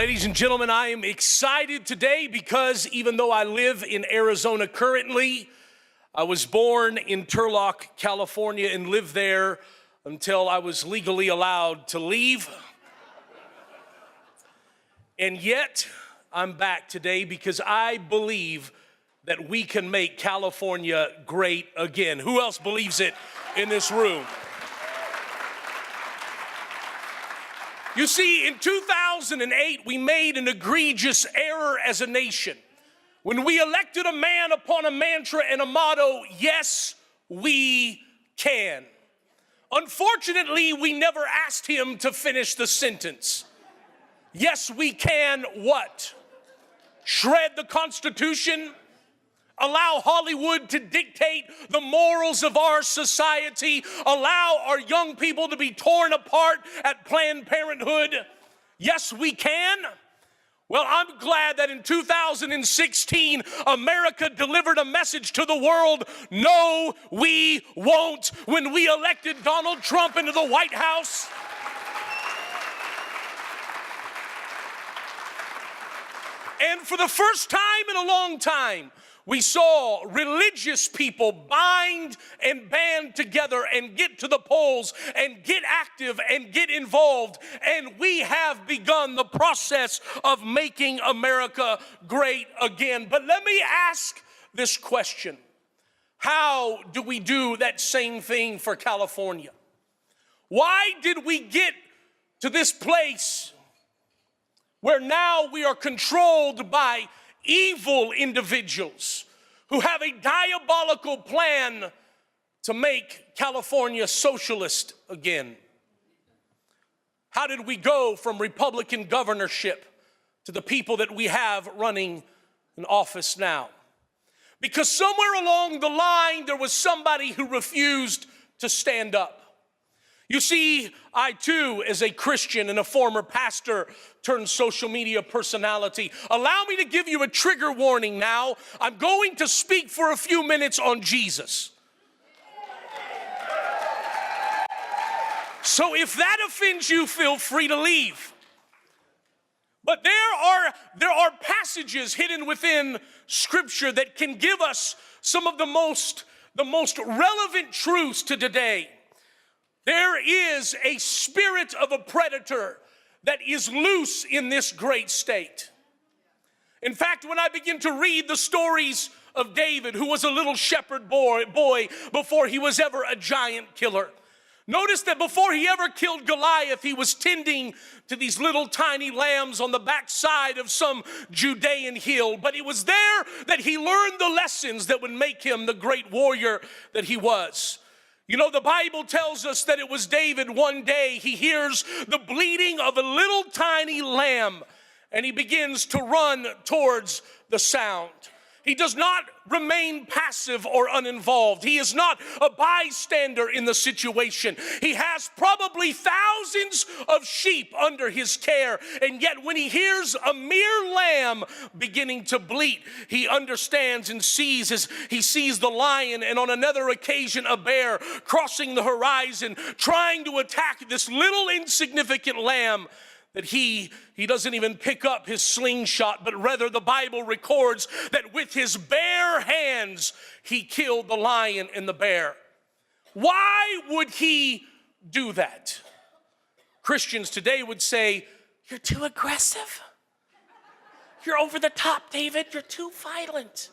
Ladies and gentlemen, I am excited today because even though I live in Arizona currently, I was born in Turlock, California, and lived there until I was legally allowed to leave. And yet, I'm back today because I believe that we can make California great again. Who else believes it in this room? You see, in 2008, we made an egregious error as a nation when we elected a man upon a mantra and a motto, yes, we can. Unfortunately, we never asked him to finish the sentence. Yes, we can what? Shred the Constitution? Allow Hollywood to dictate the morals of our society, allow our young people to be torn apart at Planned Parenthood. Yes, we can. Well, I'm glad that in 2016, America delivered a message to the world, no, we won't, when we elected Donald Trump into the White House. And for the first time in a long time, we saw religious people bind and band together and get to the polls and get active and get involved. And we have begun the process of making America great again. But let me ask this question. How do we do that same thing for California? Why did we get to this place where now we are controlled by evil individuals who have a diabolical plan to make California socialist again? How did we go from Republican governorship to the people that we have running an office now? Because somewhere along the line, there was somebody who refused to stand up. You see, I too, as a Christian and a former pastor turned social media personality, allow me to give you a trigger warning now. I'm going to speak for a few minutes on Jesus. So if that offends you, feel free to leave. But there are passages hidden within Scripture that can give us some of the most relevant truths to today. There is a spirit of a predator that is loose in this great state. In fact, when I begin to read the stories of David, who was a little shepherd boy before he was ever a giant killer, notice that before he ever killed Goliath, he was tending to these little tiny lambs on the backside of some Judean hill. But it was there that he learned the lessons that would make him the great warrior that he was. You know, the Bible tells us that it was David one day, he hears the bleating of a little tiny lamb, and he begins to run towards the sound. He does not remain passive or uninvolved. He is not a bystander in the situation. He has probably thousands of sheep under his care, and yet when he hears a mere lamb beginning to bleat, he understands and sees as he sees the lion, and on another occasion a bear crossing the horizon, trying to attack this little insignificant lamb, that he doesn't even pick up his slingshot, but rather the Bible records that with his bare hands, he killed the lion and the bear. Why would he do that? Christians today would say, you're too aggressive. You're over the top, David. You're too violent.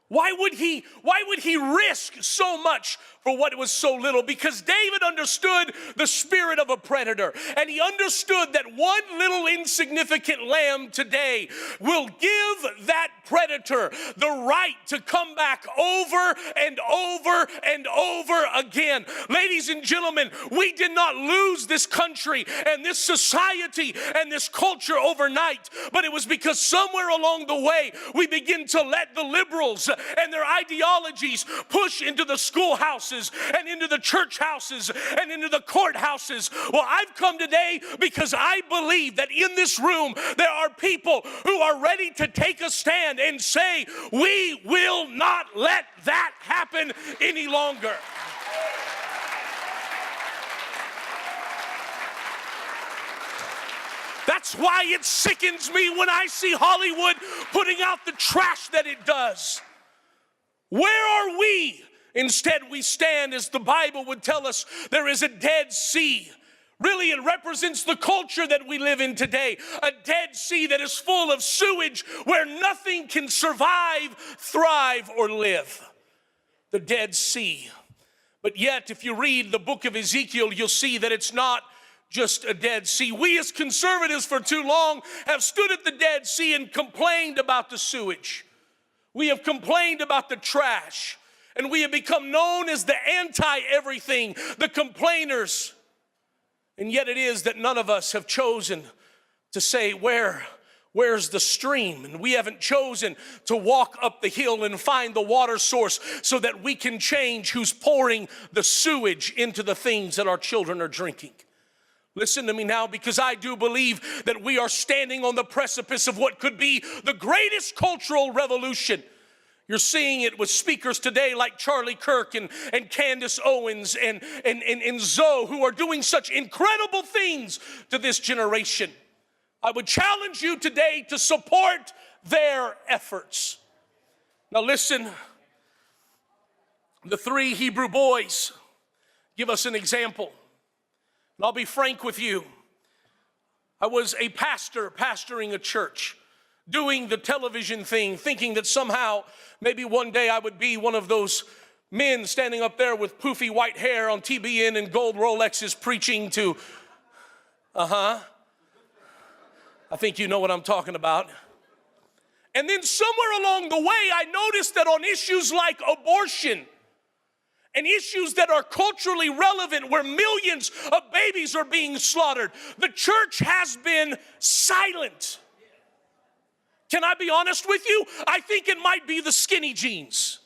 Why would he risk so much for what was so little? Because David understood the spirit of a predator, and he understood that one little insignificant lamb today will give that predator the right to come back over and over and over again. Ladies and gentlemen, we did not lose this country and this society and this culture overnight, but it was because somewhere along the way we begin to let the liberals and their ideologies push into the schoolhouses and into the church houses and into the courthouses. Well, I've come today because I believe that in this room there are people who are ready to take a stand and say, we will not let that happen any longer. That's why it sickens me when I see Hollywood putting out the trash that it does. Where are we? Instead, we stand, as the Bible would tell us, there is a Dead Sea. Really, it represents the culture that we live in today. A Dead Sea that is full of sewage where nothing can survive, thrive, or live. The Dead Sea. But yet, if you read the book of Ezekiel, you'll see that it's not just a Dead Sea. We as conservatives for too long have stood at the Dead Sea and complained about the sewage. We have complained about the trash. And we have become known as the anti-everything, the complainers. And yet it is that none of us have chosen to say, where's the stream? And we haven't chosen to walk up the hill and find the water source so that we can change who's pouring the sewage into the things that our children are drinking. Listen to me now, because I do believe that we are standing on the precipice of what could be the greatest cultural revolution. You're seeing it with speakers today like Charlie Kirk and Candace Owens and Zoe, who are doing such incredible things to this generation. I would challenge you today to support their efforts. Now listen, the 3 Hebrew boys give us an example. And I'll be frank with you. I was a pastor pastoring a church, doing the television thing, thinking that somehow, maybe one day I would be one of those men standing up there with poofy white hair on TBN and gold Rolexes preaching to, I think you know what I'm talking about. And then somewhere along the way, I noticed that on issues like abortion and issues that are culturally relevant, where millions of babies are being slaughtered, the church has been silent. Can I be honest with you? I think it might be the skinny jeans.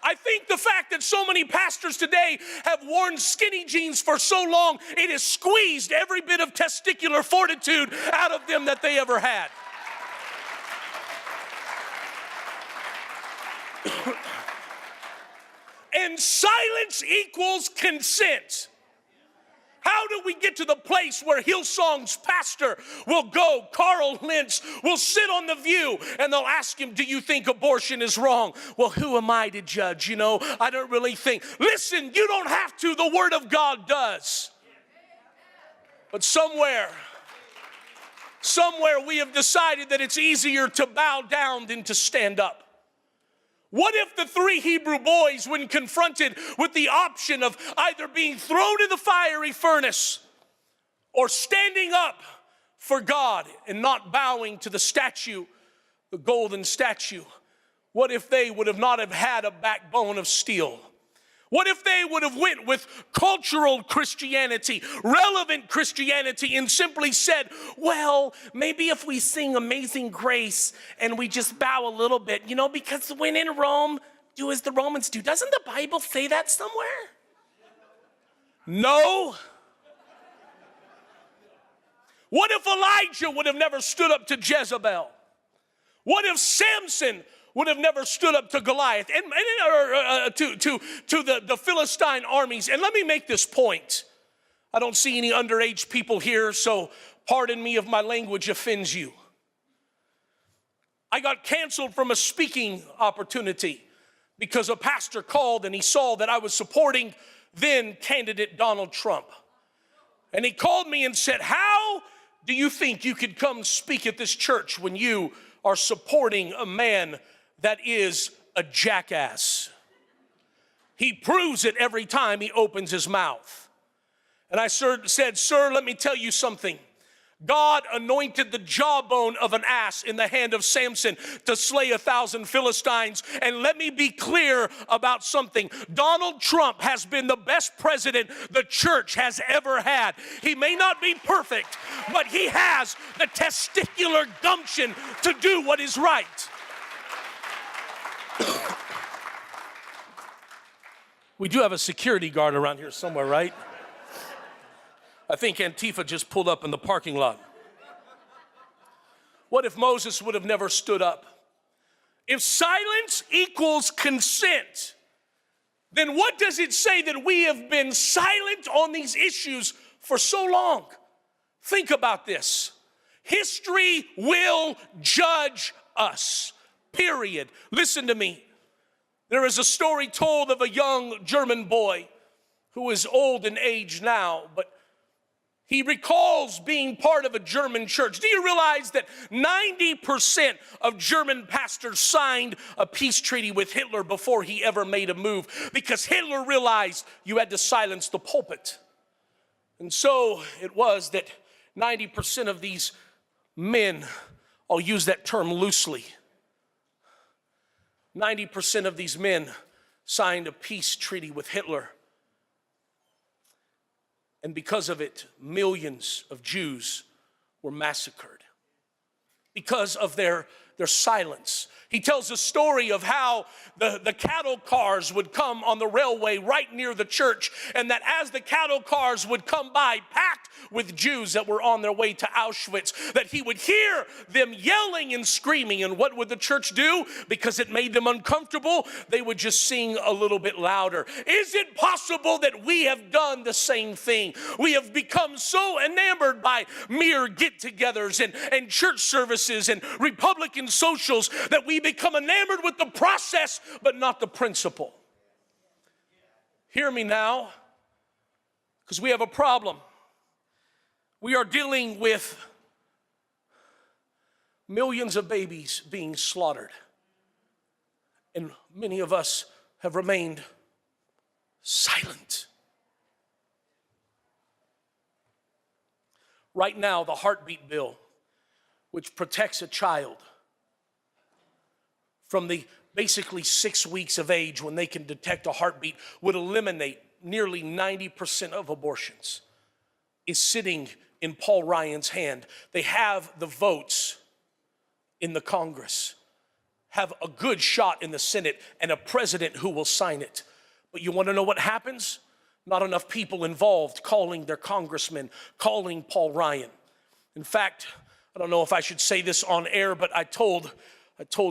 I think the fact that so many pastors today have worn skinny jeans for so long, it has squeezed every bit of testicular fortitude out of them that they ever had. And silence equals consent. How do we get to the place where Hillsong's pastor will go, Carl Lentz, will sit on The View, and they'll ask him, do you think abortion is wrong? Well, who am I to judge? You know, I don't really think. Listen, you don't have to. The Word of God does. But somewhere we have decided that it's easier to bow down than to stand up. What if the 3 Hebrew boys, when confronted with the option of either being thrown in the fiery furnace or standing up for God and not bowing to the statue, the golden statue, what if they would have not have had a backbone of steel? What if they would have went with cultural Christianity, relevant Christianity, and simply said, well, maybe if we sing Amazing Grace and we just bow a little bit, you know, because when in Rome, do as the Romans do. Doesn't the Bible say that somewhere? No. What if Elijah would have never stood up to Jezebel? What if Samson would have never stood up to Goliath and to the Philistine armies? And let me make this point. I don't see any underage people here, so pardon me if my language offends you. I got canceled from a speaking opportunity because a pastor called and he saw that I was supporting then candidate Donald Trump. And he called me and said, how do you think you could come speak at this church when you are supporting a man that is a jackass? He proves it every time he opens his mouth. And I said, sir, let me tell you something. God anointed the jawbone of an ass in the hand of Samson to slay 1,000 Philistines. And let me be clear about something. Donald Trump has been the best president the church has ever had. He may not be perfect, but he has the testicular gumption to do what is right. We do have a security guard around here somewhere, right? I think Antifa just pulled up in the parking lot. What if Moses would have never stood up? If silence equals consent, then what does it say that we have been silent on these issues for so long? Think about this. History will judge us, period. Listen to me. There is a story told of a young German boy who is old in age now, but he recalls being part of a German church. Do you realize that 90% of German pastors signed a peace treaty with Hitler before he ever made a move? Because Hitler realized you had to silence the pulpit. And so it was that 90% of these men, I'll use that term loosely, 90% of these men signed a peace treaty with Hitler. And because of it, millions of Jews were massacred because of their silence. He tells a story of how the cattle cars would come on the railway right near the church, and that as the cattle cars would come by, packed with Jews that were on their way to Auschwitz, that he would hear them yelling and screaming. And what would the church do? Because it made them uncomfortable, they would just sing a little bit louder. Is it possible that we have done the same thing? We have become so enamored by mere get-togethers and church services and Republican socials that we become enamored with the process but not the principle. Hear me now, because we have a problem. We are dealing with millions of babies being slaughtered, and many of us have remained silent. Right now, the heartbeat bill, which protects a child from the basically 6 weeks of age when they can detect a heartbeat, would eliminate nearly 90% of abortions, is sitting in Paul Ryan's hand. They have the votes in the Congress, have a good shot in the Senate, and a president who will sign it. But you want to know what happens? Not enough people involved calling their congressman, calling Paul Ryan. In fact, I don't know if I should say this on air, but I told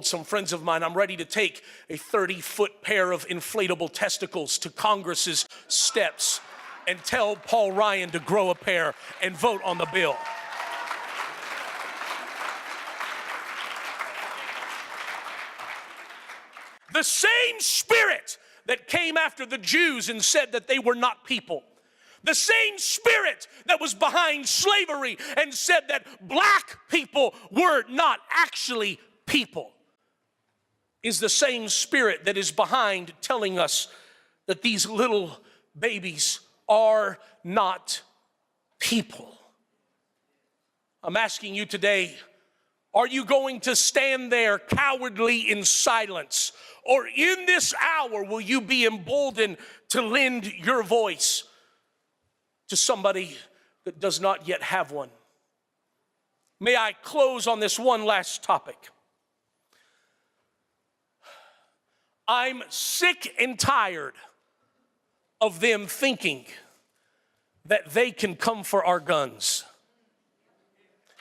some friends of mine I'm ready to take a 30-foot pair of inflatable testicles to Congress's steps and tell Paul Ryan to grow a pair and vote on the bill. The same spirit that came after the Jews and said that they were not people, the same spirit that was behind slavery and said that black people were not actually people, is the same spirit that is behind telling us that these little babies are not people. I'm asking you today, are you going to stand there cowardly in silence? Or in this hour, will you be emboldened to lend your voice to somebody that does not yet have one? May I close on this one last topic. I'm sick and tired of them thinking that they can come for our guns.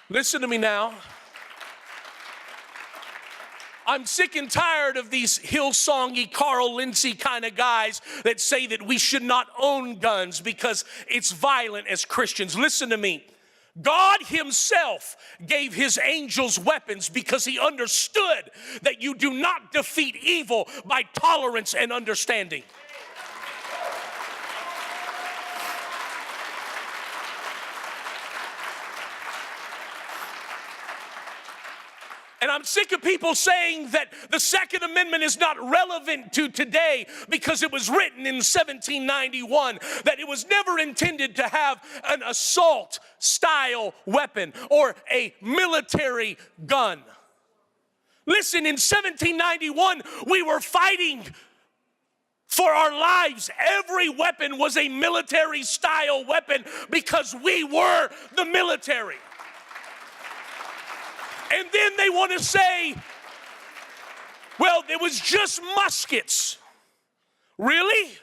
Listen to me now. I'm sick and tired of these Hillsongy, Carl Lindsay kind of guys that say that we should not own guns because it's violent as Christians. Listen to me. God himself gave his angels weapons because he understood that you do not defeat evil by tolerance and understanding. And I'm sick of people saying that the Second Amendment is not relevant to today because it was written in 1791, that it was never intended to have an assault style weapon or a military gun. Listen, in 1791, we were fighting for our lives. Every weapon was a military style weapon because we were the military. And then they want to say, well, it was just muskets. Really?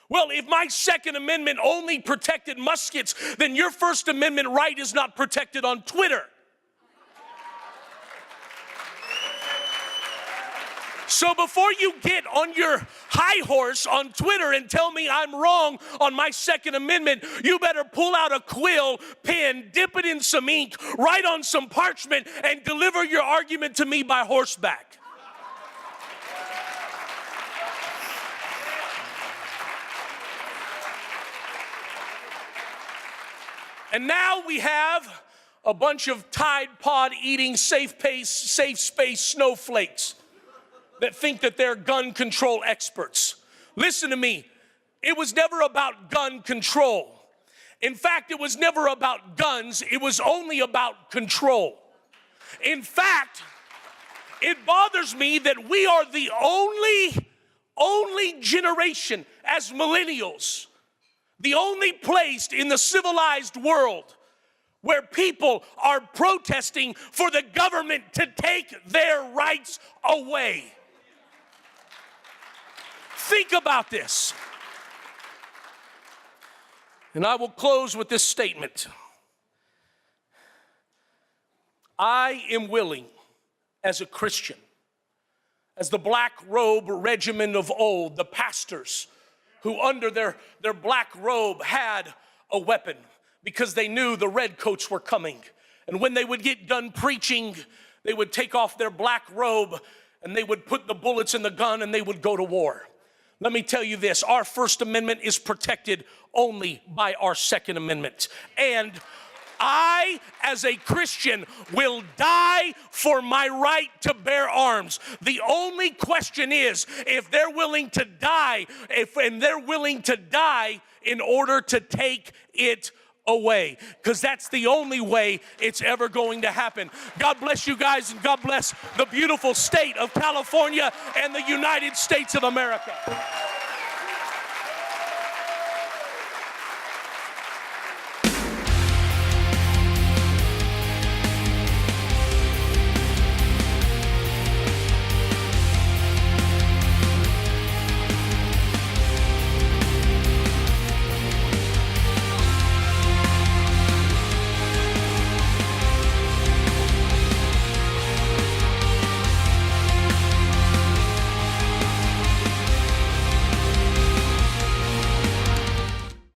Well, if my Second Amendment only protected muskets, then your First Amendment right is not protected on Twitter. So before you get on your high horse on Twitter and tell me I'm wrong on my Second Amendment, you better pull out a quill pen, dip it in some ink, write on some parchment, and deliver your argument to me by horseback. And now we have a bunch of Tide Pod eating, safe space snowflakes that think that they're gun control experts. Listen to me. It was never about gun control. In fact, it was never about guns. It was only about control. In fact, it bothers me that we are the only generation as millennials, the only place in the civilized world where people are protesting for the government to take their rights away. Think about this. And I will close with this statement. I am willing, as a Christian, as the black robe regiment of old, the pastors who under their black robe had a weapon because they knew the redcoats were coming. And when they would get done preaching, they would take off their black robe and they would put the bullets in the gun and they would go to war. Let me tell you this, our First Amendment is protected only by our Second Amendment. And I, as a Christian, will die for my right to bear arms. The only question is if they're willing to die, and they're willing to die in order to take it away, because that's the only way it's ever going to happen. God bless you guys, and God bless the beautiful state of California and the United States of America.